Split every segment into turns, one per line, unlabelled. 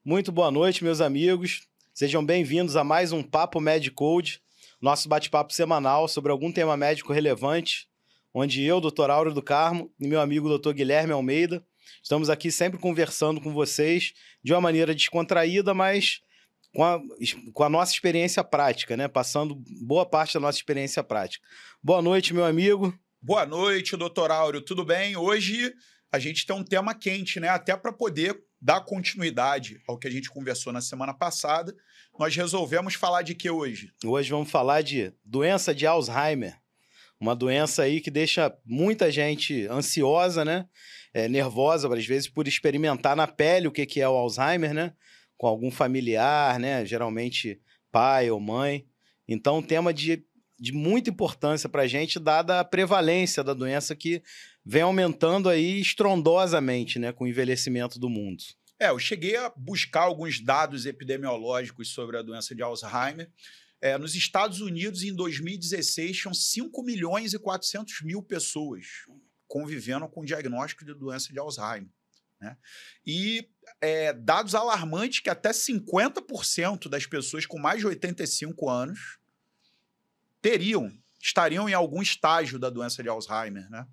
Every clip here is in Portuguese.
Muito boa noite, meus amigos. Sejam bem-vindos a mais um Papo MedCode, nosso bate-papo semanal sobre algum tema médico relevante, onde eu, Dr. Áureo do Carmo, e meu amigo Dr. Guilherme Almeida, estamos aqui sempre conversando com vocês de uma maneira descontraída, mas com a nossa experiência prática, né? Passando boa parte da nossa experiência prática. Boa noite, meu amigo.
Boa noite, doutor Áureo. Tudo bem? Hoje a gente tem um tema quente, né? Até para poder dar continuidade ao que a gente conversou na semana passada, nós resolvemos falar de que hoje?
Hoje vamos falar de doença de Alzheimer. Uma doença aí que deixa muita gente ansiosa, né? Nervosa, às vezes, por experimentar na pele o que é o Alzheimer, né? Com algum familiar, né? Geralmente pai ou mãe. Então, um tema de muita importância para a gente, dada a prevalência da doença que vem aumentando aí estrondosamente, né, com o envelhecimento do mundo.
Eu cheguei a buscar alguns dados epidemiológicos sobre a doença de Alzheimer. Nos Estados Unidos, em 2016, tinham 5 milhões e 400 mil pessoas convivendo com o diagnóstico de doença de Alzheimer, né? E dados alarmantes que até 50% das pessoas com mais de 85 anos estariam em algum estágio da doença de Alzheimer, né?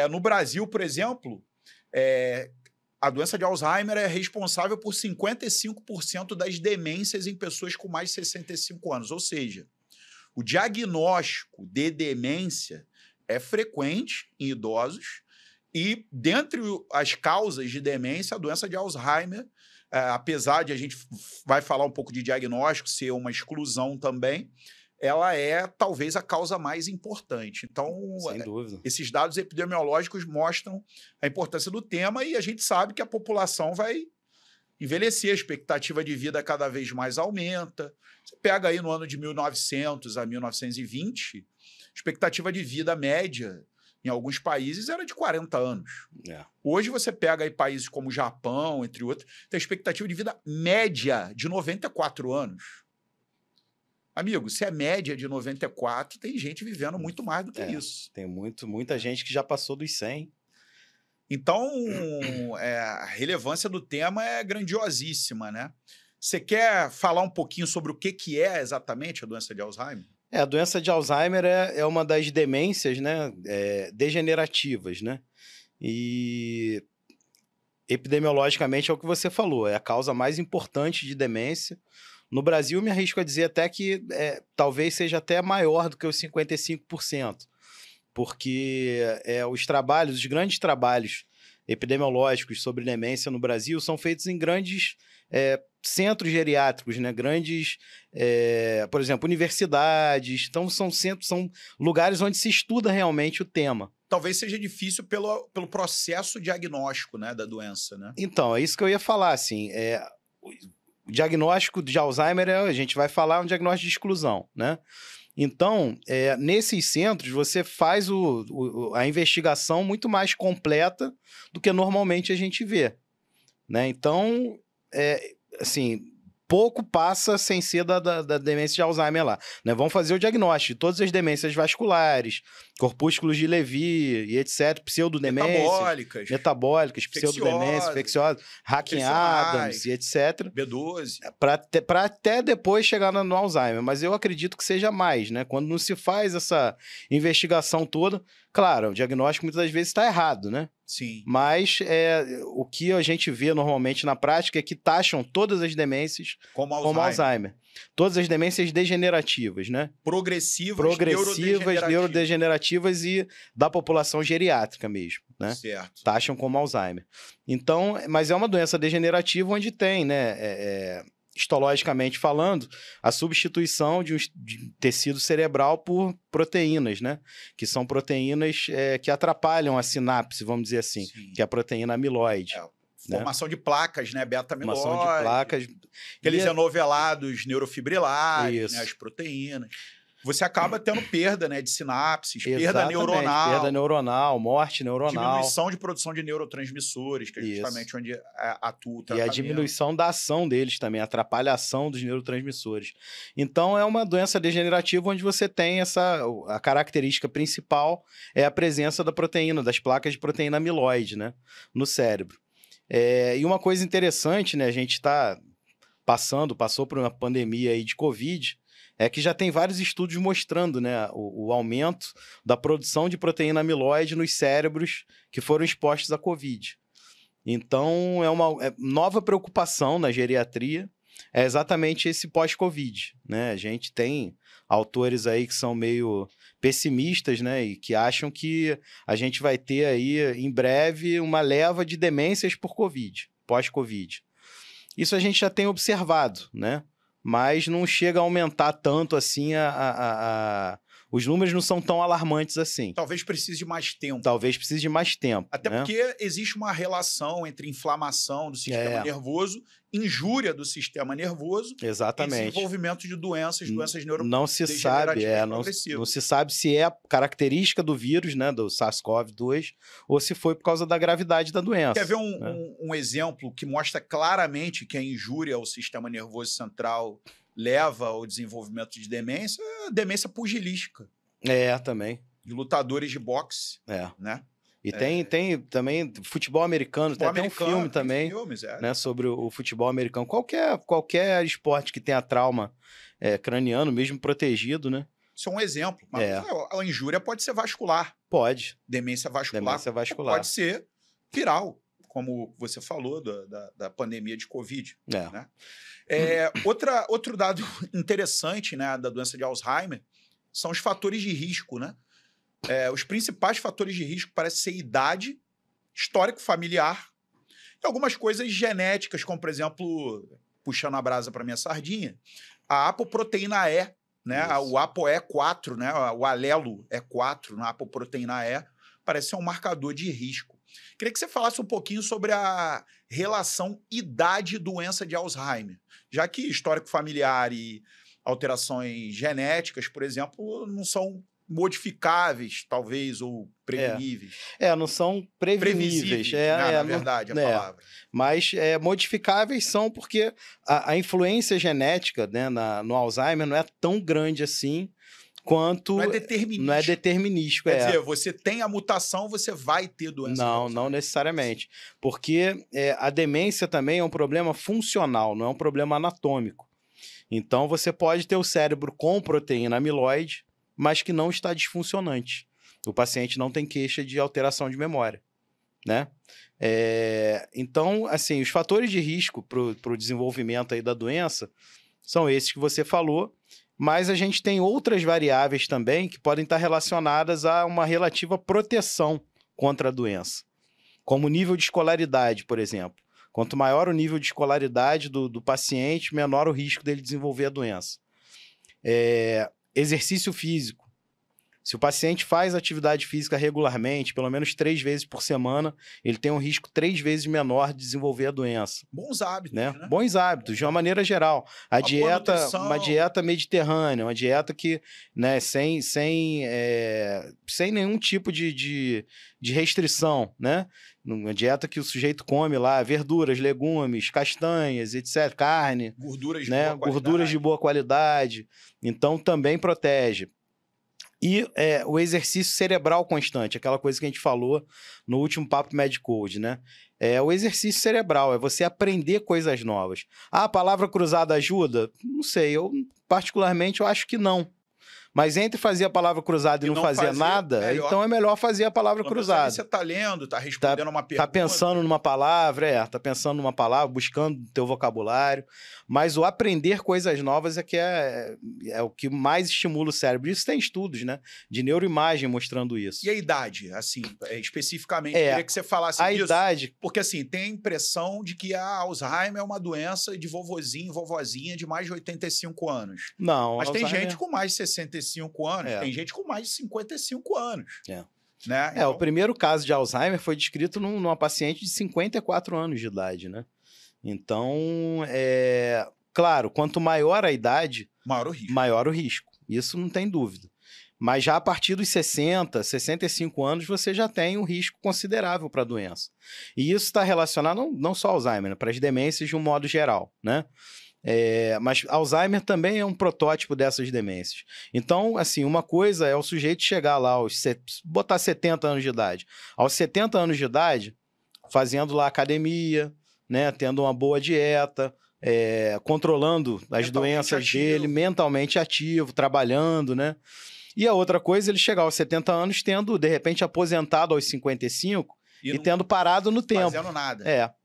No Brasil, por exemplo, a doença de Alzheimer é responsável por 55% das demências em pessoas com mais de 65 anos. Ou seja, o diagnóstico de demência é frequente em idosos e, dentre as causas de demência, a doença de Alzheimer, apesar de a gente vai falar um pouco de diagnóstico, ser uma exclusão também, ela é talvez a causa mais importante. Então,
sem dúvida,
esses dados epidemiológicos mostram a importância do tema e a gente sabe que a população vai envelhecer, a expectativa de vida cada vez mais aumenta. Você pega aí no ano de 1900 a 1920, a expectativa de vida média em alguns países era de 40 anos. Hoje você pega aí países como o Japão, entre outros, tem a expectativa de vida média de 94 anos. Amigo, se é média de 94, tem gente vivendo muito mais do que isso.
Tem muita gente que já passou dos 100.
Então, a relevância do tema é grandiosíssima, né? Você quer falar um pouquinho sobre o que é exatamente a doença de Alzheimer?
A doença de Alzheimer é uma das demências, né, degenerativas, né? E epidemiologicamente é o que você falou, é a causa mais importante de demência. No Brasil, me arrisco a dizer até que talvez seja até maior do que os 55%, porque os grandes trabalhos epidemiológicos sobre demência no Brasil são feitos em grandes centros geriátricos, né? Grandes, por exemplo, universidades. Então, são lugares onde se estuda realmente o tema.
Talvez seja difícil pelo processo diagnóstico, né, da doença, né?
Então, é isso que eu ia falar, assim, o diagnóstico de Alzheimer, a gente vai falar, um diagnóstico de exclusão, né? Então, nesses centros, você faz a investigação muito mais completa do que normalmente a gente vê, né? Então, assim, pouco passa sem ser da demência de Alzheimer lá, né? Vão fazer o diagnóstico de todas as demências vasculares, corpúsculos de Levy e etc, pseudodemências, metabólicas, pseudodemências, infecciosas, Hacking-Adams e etc.
B12.
Para até depois chegar no Alzheimer, mas eu acredito que seja mais, né? Quando não se faz essa investigação toda, claro, o diagnóstico muitas das vezes está errado, né?
Sim.
Mas o que a gente vê normalmente na prática é que taxam todas as demências como Alzheimer. Todas as demências degenerativas, né?
Progressivas,
neurodegenerativas e da população geriátrica mesmo, né?
Certo.
Taxam como Alzheimer. Então, mas é uma doença degenerativa onde tem, né? Histologicamente falando, a substituição de tecido cerebral por proteínas, né? Que são proteínas que atrapalham a sinapse, vamos dizer assim, que é a proteína amiloide.
Formação de placas, né? Beta-amiloide.
Formação de placas.
Aqueles enovelados neurofibrilares, né? As proteínas. Você acaba tendo perda, né, de sinapses, perda neuronal.
Perda neuronal, morte neuronal.
Diminuição de produção de neurotransmissores, que é justamente onde atua o tratamento.
E a diminuição da ação deles também, a atrapalhação dos neurotransmissores. Então, é uma doença degenerativa onde você tem a característica principal é a presença da proteína, das placas de proteína amiloide, né, no cérebro. E uma coisa interessante, né? A gente passou por uma pandemia aí de Covid, é que já tem vários estudos mostrando, né, o aumento da produção de proteína amiloide nos cérebros que foram expostos à Covid. Então, é uma nova preocupação na geriatria, é exatamente esse pós-Covid, né? A gente tem autores aí que são meio pessimistas, né, e que acham que a gente vai ter aí, em breve, uma leva de demências por Covid, pós-Covid. Isso a gente já tem observado, né? Mas não chega a aumentar tanto assim, os números não são tão alarmantes assim.
Talvez precise de mais tempo.
Talvez precise de mais tempo.
Até
né?
porque existe uma relação entre inflamação do sistema nervoso, injúria do sistema nervoso
Exatamente.
e desenvolvimento de doenças neurodegenerativas.
Não se sabe, não se sabe se é característica do vírus, né, do SARS-CoV-2, ou se foi por causa da gravidade da doença.
Quer ver um exemplo que mostra claramente que a injúria ao sistema nervoso central leva ao desenvolvimento de demência? É a demência pugilística.
Também.
De lutadores de boxe, né?
E tem também futebol americano, tem até um filme também, né, sobre o futebol americano. Qualquer esporte que tenha trauma craniano, mesmo protegido, né?
Isso é um exemplo. Mas a injúria pode ser vascular.
Pode.
Demência vascular. Pode ser viral, como você falou da pandemia de Covid. Né? Outro dado interessante, né, da doença de Alzheimer são os fatores de risco, né? Os principais fatores de risco parecem ser idade, histórico familiar e algumas coisas genéticas, como, por exemplo, puxando a brasa para minha sardinha, a apoproteína E, né? O ApoE4, né? O alelo E4 na apoproteína E, parece ser um marcador de risco. Queria que você falasse um pouquinho sobre a relação idade-doença de Alzheimer, já que histórico familiar e alterações genéticas, por exemplo, não são modificáveis, talvez, ou preveníveis.
Não são previsíveis.
Na verdade, a palavra.
Mas modificáveis são porque a influência genética, né, no Alzheimer não é tão grande assim quanto...
Não é determinístico.
Não é determinístico,
Quer dizer, você tem a mutação, você vai ter doença.
Não necessariamente. Porque a demência também é um problema funcional, não é um problema anatômico. Então, você pode ter o cérebro com proteína amiloide, mas que não está disfuncionante. O paciente não tem queixa de alteração de memória, né? Então, assim, os fatores de risco para o desenvolvimento aí da doença são esses que você falou, mas a gente tem outras variáveis também que podem estar relacionadas a uma relativa proteção contra a doença, como o nível de escolaridade, por exemplo. Quanto maior o nível de escolaridade do paciente, menor o risco dele desenvolver a doença. Exercício físico. Se o paciente faz atividade física regularmente, pelo menos 3 vezes por semana, ele tem um risco 3 vezes menor de desenvolver a doença.
Bons hábitos, né?
Bons hábitos, de uma maneira geral. Uma dieta mediterrânea, uma dieta que, né, sem nenhum tipo de restrição, né? Uma dieta que o sujeito come lá verduras, legumes, castanhas, etc., carne.
Gorduras
de boa qualidade. Então, também protege. E o exercício cerebral constante, aquela coisa que a gente falou no último Papo Medcode, né? O exercício cerebral, é você aprender coisas novas. A palavra cruzada ajuda? Não sei, particularmente eu acho que não. Mas entre fazer a palavra cruzada e não fazer nada, então é melhor fazer a palavra cruzada.
Você está lendo, está respondendo uma pergunta.
Está pensando numa palavra, buscando o teu vocabulário. Mas o aprender coisas novas é o que mais estimula o cérebro. Isso tem estudos, né, de neuroimagem mostrando isso.
E a idade, assim, especificamente? Queria que você falasse disso.
A idade...
Porque, assim, tem a impressão de que a Alzheimer é uma doença de vovozinho e vovozinha de mais de 85 anos.
Não,
mas tem gente com mais de 65 anos, tem gente com mais de 55 anos. Né?
Então... o primeiro caso de Alzheimer foi descrito numa paciente de 54 anos de idade, né? Então, claro, quanto maior a idade, maior o risco. Isso não tem dúvida. Mas já a partir dos 60, 65 anos, você já tem um risco considerável para a doença. E isso está relacionado não só ao Alzheimer, né, para as demências de um modo geral, né? Mas Alzheimer também é um protótipo dessas demências. Então, assim, uma coisa é o sujeito chegar lá botar 70 anos de idade. Aos 70 anos de idade, fazendo lá academia, né? Tendo uma boa dieta, controlando as doenças dele, mentalmente ativo, trabalhando, né? E a outra coisa, ele chegar aos 70 anos tendo, de repente, aposentado aos 55 e tendo parado no tempo.
Fazendo nada.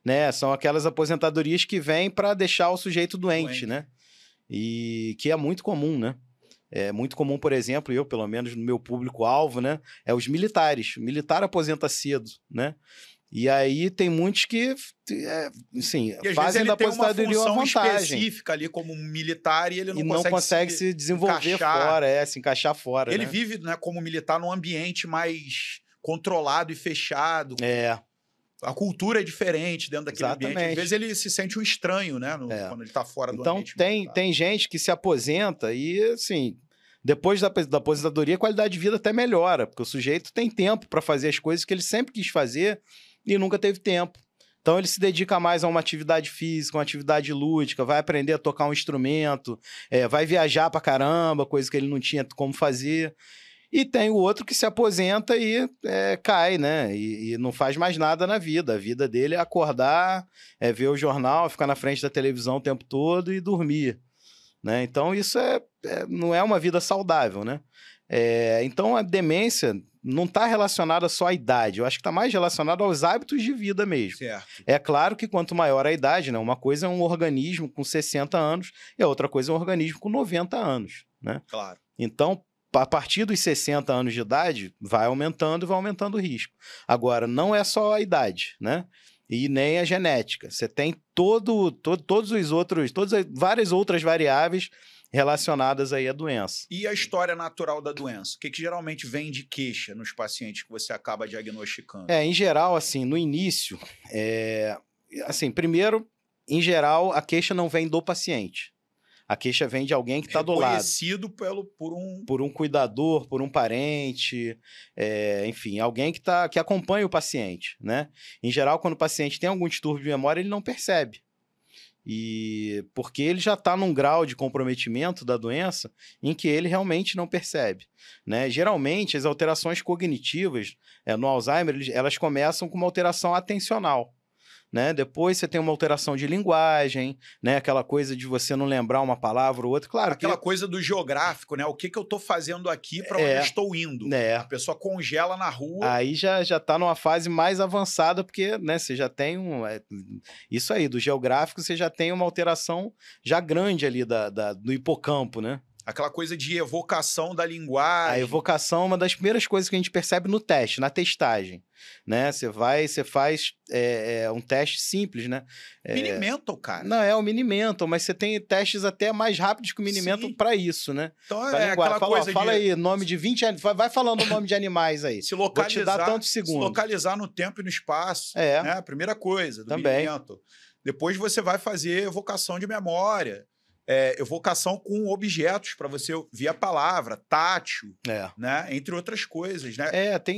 Né? São aquelas aposentadorias que vêm para deixar o sujeito doente, né? E que é muito comum, né? É muito comum, por exemplo, eu, pelo menos no meu público-alvo, né? É os militares. O militar aposenta cedo, né? E aí tem muitos que, assim, fazem da aposentadoria uma vantagem.
Específica ali como militar e ele
não consegue se desenvolver fora, se encaixar fora.
Ele vive, né, como militar num ambiente mais controlado e fechado. A cultura é diferente dentro daquele ambiente. Às vezes ele se sente um estranho, né? Quando ele está fora do ambiente.
Então tem gente que se aposenta e, assim, depois da aposentadoria, a qualidade de vida até melhora, porque o sujeito tem tempo para fazer as coisas que ele sempre quis fazer e nunca teve tempo. Então ele se dedica mais a uma atividade física, uma atividade lúdica, vai aprender a tocar um instrumento, vai viajar pra caramba, coisa que ele não tinha como fazer. E tem o outro que se aposenta e cai, né? E não faz mais nada na vida. A vida dele é acordar, ver o jornal, ficar na frente da televisão o tempo todo e dormir, né? Então isso não é uma vida saudável, né? Então a demência não está relacionada só à idade. Eu acho que está mais relacionada aos hábitos de vida mesmo.
Certo.
É claro que quanto maior a idade, né? Uma coisa é um organismo com 60 anos e a outra coisa é um organismo com 90 anos, né?
Claro.
Então, a partir dos 60 anos de idade, vai aumentando o risco. Agora, não é só a idade, né? E nem a genética. Você tem todos os outros, várias outras variáveis relacionadas aí à doença.
E a história natural da doença? O que geralmente vem de queixa nos pacientes que você acaba diagnosticando?
Em geral, assim, no início, assim, primeiro, em geral, a queixa não vem do paciente. A queixa vem de alguém que está do lado.
Reconhecido
por um cuidador, por um parente, enfim, alguém que acompanha o paciente, né? Em geral, quando o paciente tem algum distúrbio de memória, ele não percebe. Porque ele já está num grau de comprometimento da doença em que ele realmente não percebe, né? Geralmente, as alterações cognitivas no Alzheimer, elas começam com uma alteração atencional, né? Depois você tem uma alteração de linguagem, né? Aquela coisa de você não lembrar uma palavra ou outra. Claro,
aquela coisa do geográfico, né? O que eu estou fazendo aqui para onde eu estou indo? A pessoa congela na rua.
Aí já está numa fase mais avançada, porque, né, você já tem isso aí, do geográfico, você já tem uma alteração já grande ali do hipocampo, né?
Aquela coisa de evocação da linguagem.
A evocação é uma das primeiras coisas que a gente percebe no teste, na testagem, né? Você faz um teste simples, né?
Mini-mental, cara.
Não, o mini-mental, mas você tem testes até mais rápidos que o mini-mental para isso, né?
Então aquela coisa
fala aí, nome de 20... Vai falando o nome de animais aí.
Se localizar,
vou te dar tantos segundos.
Se localizar no tempo e no espaço. Né? A primeira coisa do mini-mental. Depois você vai fazer evocação de memória. Evocação com objetos para você ouvir a palavra, tátil, né? Entre outras coisas, né?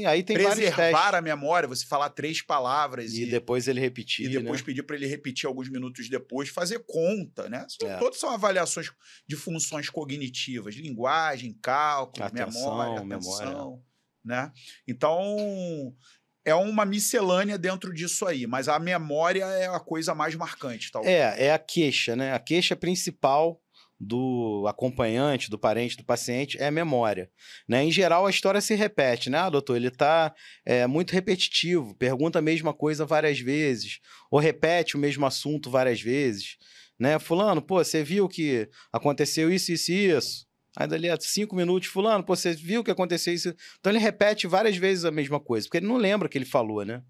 Aí tem vários testes.
Preservar a memória, você falar 3 palavras
e depois ele repetir,
e depois pedir para ele repetir alguns minutos depois, fazer conta, né? Todas são avaliações de funções cognitivas, linguagem, cálculo, atenção, né? Então é uma miscelânea dentro disso aí, mas a memória é a coisa mais marcante, talvez.
É a queixa, né? A queixa principal do acompanhante, do parente, do paciente é a memória, né? Em geral, a história se repete, né? Doutor, ele está muito repetitivo, pergunta a mesma coisa várias vezes, ou repete o mesmo assunto várias vezes, né? Fulano, pô, você viu que aconteceu isso, isso e isso? Aí dali a 5 minutos, fulano, pô, você viu que aconteceu isso? Então ele repete várias vezes a mesma coisa, porque ele não lembra o que ele falou, né?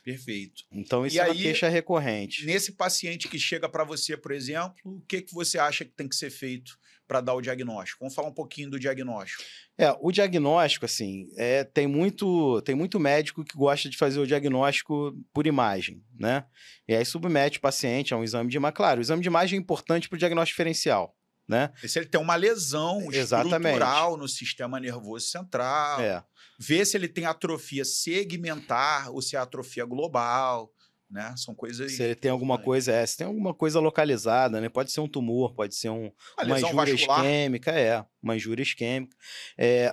Perfeito.
Então isso é uma queixa recorrente.
Nesse paciente que chega para você, por exemplo, o que você acha que tem que ser feito para dar o diagnóstico? Vamos falar um pouquinho do diagnóstico.
O diagnóstico, assim, tem muito médico que gosta de fazer o diagnóstico por imagem, né? E aí submete o paciente a um exame de imagem. Claro, o exame de imagem é importante para o diagnóstico diferencial, né?
E se ele tem uma lesão estrutural no sistema nervoso central, ver se ele tem atrofia segmentar ou se é atrofia global, né? São coisas...
Se ele tem alguma coisa, se tem alguma coisa localizada, né? Pode ser um tumor, pode ser uma injúria isquêmica, uma injúria isquêmica.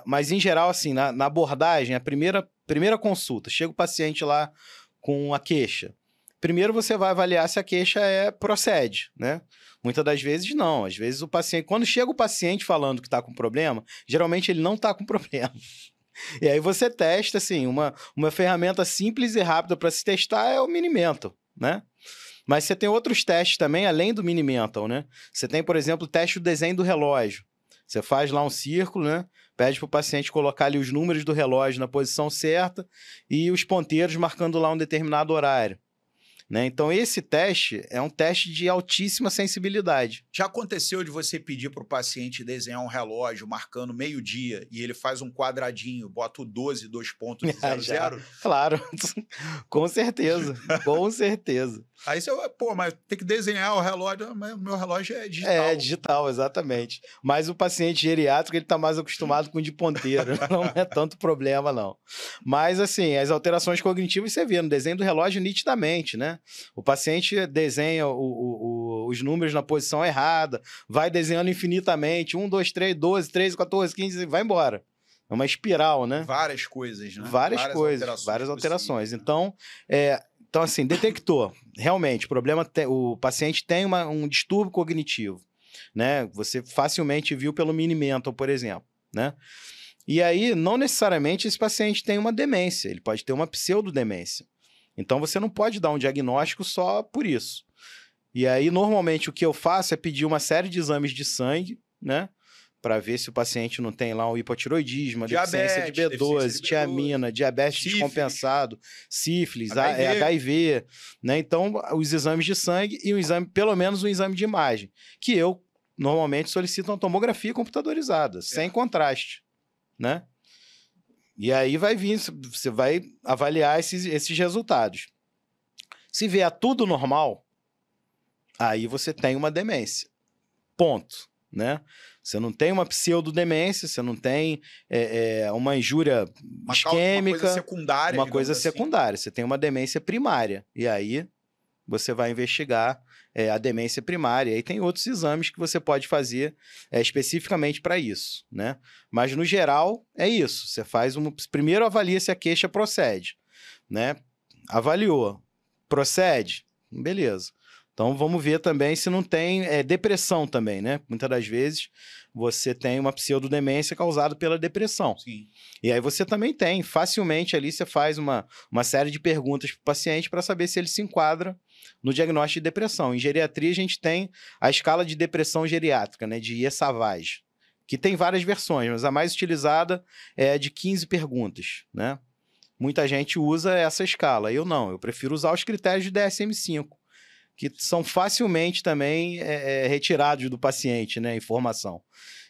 Mas, em geral, assim, na abordagem, a primeira consulta, chega o paciente lá com a queixa? Primeiro você vai avaliar se a queixa procede, né? Muitas das vezes não. Às vezes o paciente, quando chega o paciente falando que está com problema, geralmente ele não está com problema. E aí você testa, assim, uma ferramenta simples e rápida para se testar é o Mini-Mental, né? Mas você tem outros testes também, além do Mini-Mental, né? Você tem, por exemplo, o teste do desenho do relógio. Você faz lá um círculo, né? Pede para o paciente colocar ali os números do relógio na posição certa e os ponteiros marcando lá um determinado horário, né? Então, esse teste é um teste de altíssima sensibilidade.
Já aconteceu de você pedir para o paciente desenhar um relógio marcando meio-dia e ele faz um quadradinho, bota o 12, 2.00?
Claro, com certeza, com certeza.
Aí você, pô, mas tem que desenhar o relógio, mas o meu relógio é digital.
É, digital, exatamente. Mas o paciente geriátrico, ele está mais acostumado com o de ponteiro, não é tanto problema, não. Mas, assim, as alterações cognitivas você vê no desenho do relógio nitidamente, né? O paciente desenha os números na posição errada, vai desenhando infinitamente, 1, 2, 3, 12, 13, 14, 15, vai embora. É uma espiral, né?
Várias coisas, né?
Várias coisas, várias alterações. Então, assim, detectou. Realmente, o paciente tem um distúrbio cognitivo, né? Você facilmente viu pelo Mini-Mental, por exemplo, né? E aí, não necessariamente esse paciente tem uma demência, ele pode ter uma pseudodemência. Então, você não pode dar um diagnóstico só por isso. E aí, normalmente, o que eu faço é pedir uma série de exames de sangue, né? Para ver se o paciente não tem lá um hipotiroidismo, deficiência de B12, tiamina, diabetes descompensado, sífilis, HIV, né? Então, os exames de sangue e pelo menos um exame de imagem, que eu normalmente solicito uma tomografia computadorizada, sem contraste, né? E aí vai vir, você vai avaliar esses resultados. Se vier tudo normal, aí você tem uma demência. Ponto, né? Você não tem uma pseudodemência, você não tem uma injúria isquêmica.
Uma coisa secundária.
Uma coisa secundária. Você tem uma demência primária. E aí você vai investigar a demência primária. E aí tem outros exames que você pode fazer especificamente para isso, né? Mas, no geral, é isso. Você faz primeiro avalia se a queixa procede, né? Avaliou. Procede? Beleza. Então, vamos ver também se não tem depressão também, né? Muitas das vezes, você tem uma pseudodemência causada pela depressão.
Sim.
E aí você também tem, facilmente ali, você faz uma série de perguntas para o paciente para saber se ele se enquadra no diagnóstico de depressão. Em geriatria, a gente tem a escala de depressão geriátrica, né? De Ieh-Savage, que tem várias versões, mas a mais utilizada é a de 15 perguntas, né? Muita gente usa essa escala. Eu não, eu prefiro usar os critérios de DSM-5. Que são facilmente também retirados do paciente, né, a informação.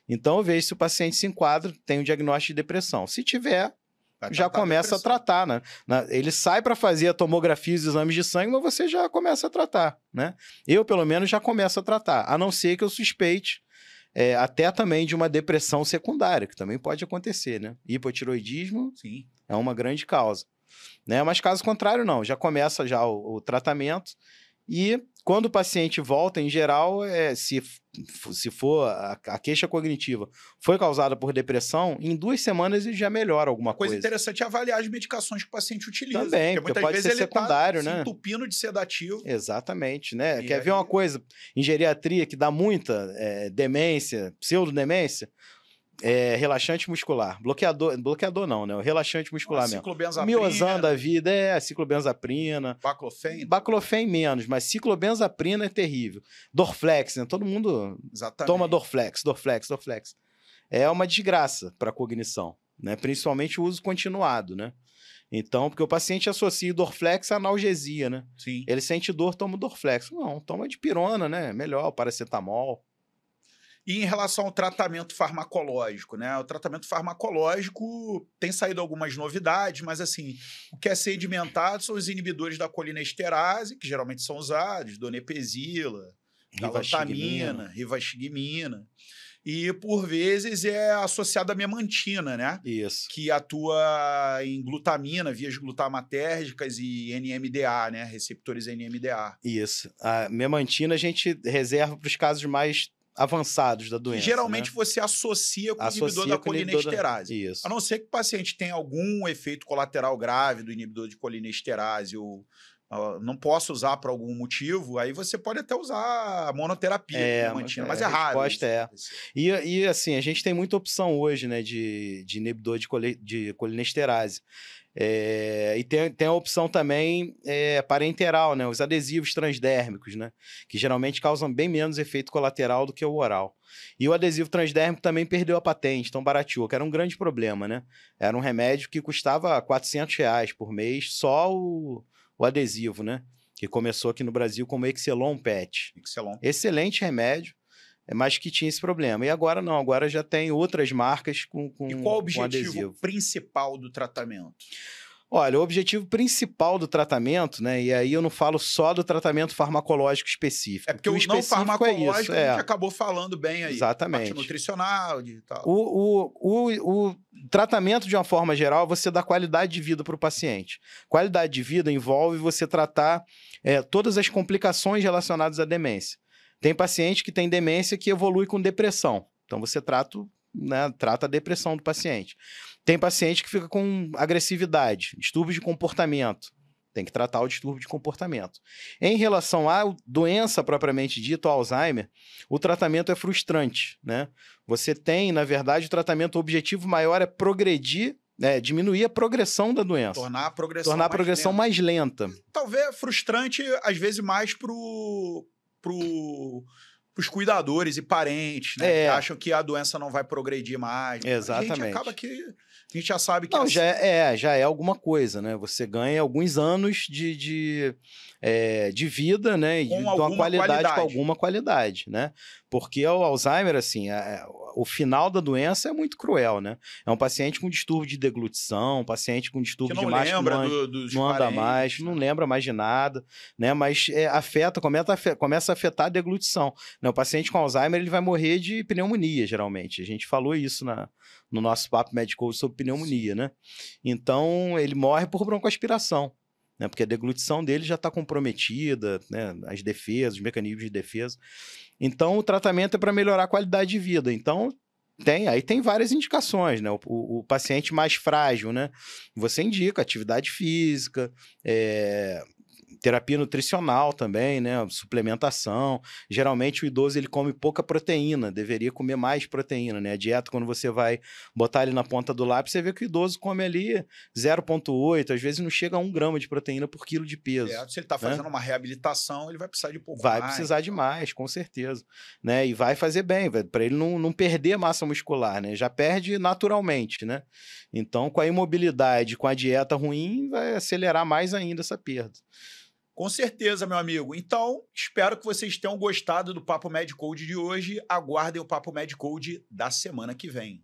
Então, eu vejo se o paciente se enquadra, tem um diagnóstico de depressão. Se tiver, já começa a tratar, né? Ele sai para fazer a tomografia e os exames de sangue, mas você já começa a tratar, né? Eu, pelo menos, já começo a tratar, a não ser que eu suspeite até também de uma depressão secundária, que também pode acontecer, né? Hipotiroidismo
Sim. É
uma grande causa, né? Mas caso contrário, não. Já começa já o tratamento. E quando o paciente volta, em geral, se for a queixa cognitiva foi causada por depressão, em 2 semanas ele já melhora alguma coisa.
Coisa interessante é avaliar as medicações que o paciente utiliza.
Também, porque
muitas
pode
vezes
ser
ele
secundário,
tá
né?
Se entupindo de sedativo.
Exatamente, né?
E
Quer
aí...
ver uma coisa? Em geriatria que dá muita demência, pseudodemência, relaxante muscular. Bloqueador não, né? O relaxante muscular mesmo.
Ciclobenzaprina.
Miozan da vida a ciclobenzaprina.
Baclofen.
Baclofen menos, mas ciclobenzaprina é terrível. Dorflex, né? Todo mundo toma Dorflex. É uma desgraça para a cognição, né? Principalmente o uso continuado, né? Então, porque o paciente associa o Dorflex à analgesia, né?
Sim.
Ele sente dor, toma o Dorflex. Não, toma dipirona, né? Melhor, paracetamol.
E em relação ao tratamento farmacológico, né? O tratamento farmacológico tem saído algumas novidades, mas assim, o que é sedimentado são os inibidores da colinesterase, que geralmente são usados, donepezila, galantamina, rivastigmina. E, por vezes, é associado à memantina, né?
Isso.
Que atua em glutamina, vias glutamatérgicas e NMDA, né? Receptores NMDA.
Isso. A memantina a gente reserva para os casos mais avançados da
Que
doença.
geralmente
né?
você associa com o inibidor
Associa
da
com o inibidor
colinesterase.
Isso.
A não ser que o paciente tenha algum efeito colateral grave do inibidor de colinesterase ou não possa usar por algum motivo, aí você pode até usar a monoterapia com memantina, mas é
a
raro.
resposta é. E assim, a gente tem muita opção hoje, né, de inibidor de colinesterase. E tem a opção também parenteral, né, os adesivos transdérmicos, né, que geralmente causam bem menos efeito colateral do que o oral. E o adesivo transdérmico também perdeu a patente, então barateou, que era um grande problema, né? Era um remédio que custava R$400 por mês, só o adesivo, né? Que começou aqui no Brasil como Exelon PET. Excelente remédio, mas que tinha esse problema. E agora não, agora já tem outras marcas com
E qual o objetivo
adesivo
principal do tratamento?
Olha, o objetivo principal do tratamento, né? E aí eu não falo só do tratamento farmacológico específico.
É porque o não farmacológico a gente acabou falando bem aí.
Exatamente.
Parte nutricional e tal.
O tratamento, de uma forma geral, você dá qualidade de vida para o paciente. Qualidade de vida envolve você tratar todas as complicações relacionadas à demência. Tem paciente que tem demência que evolui com depressão. Então você trata a depressão do paciente. Tem paciente que fica com agressividade, distúrbio de comportamento. Tem que tratar o distúrbio de comportamento. Em relação à doença propriamente dita, o Alzheimer, o tratamento é frustrante, né? Você tem, na verdade, o tratamento, o objetivo maior é progredir, diminuir a progressão da doença.
Tornar a progressão
mais lenta.
Talvez frustrante, às vezes, mais os cuidadores e parentes, né? Que acham que a doença não vai progredir mais.
Exatamente.
A gente acaba que a gente já sabe que...
Não, já é alguma coisa, né? Você ganha alguns anos de vida, né?
Com alguma
qualidade, né? Porque o Alzheimer, assim, o final da doença é muito cruel, né? É um paciente com distúrbio de deglutição, um paciente com distúrbio de marcha que não anda mais, não lembra mais de nada, né? Mas começa a afetar a deglutição, né? O paciente com Alzheimer, ele vai morrer de pneumonia, geralmente. A gente falou isso no nosso papo médico sobre pneumonia, né? Então, ele morre por broncoaspiração, né? Porque a deglutição dele já está comprometida, né? As defesas, os mecanismos de defesa. Então, o tratamento é para melhorar a qualidade de vida. Então, tem várias indicações, né? O paciente mais frágil, né? Você indica atividade física, terapia nutricional também, né? Suplementação. Geralmente o idoso ele come pouca proteína, deveria comer mais proteína, né? A dieta, quando você vai botar ele na ponta do lápis, você vê que o idoso come ali 0,8, às vezes não chega a 1 grama de proteína por quilo de peso.
Se ele está fazendo uma reabilitação, ele vai precisar de pouco
mais.
Vai
precisar de mais, com certeza. Né? E vai fazer bem, para ele não perder massa muscular, né? Já perde naturalmente, né? Então, com a imobilidade, com a dieta ruim, vai acelerar mais ainda essa perda.
Com certeza, meu amigo. Então, espero que vocês tenham gostado do Papo Med Code de hoje. Aguardem o Papo Med Code da semana que vem.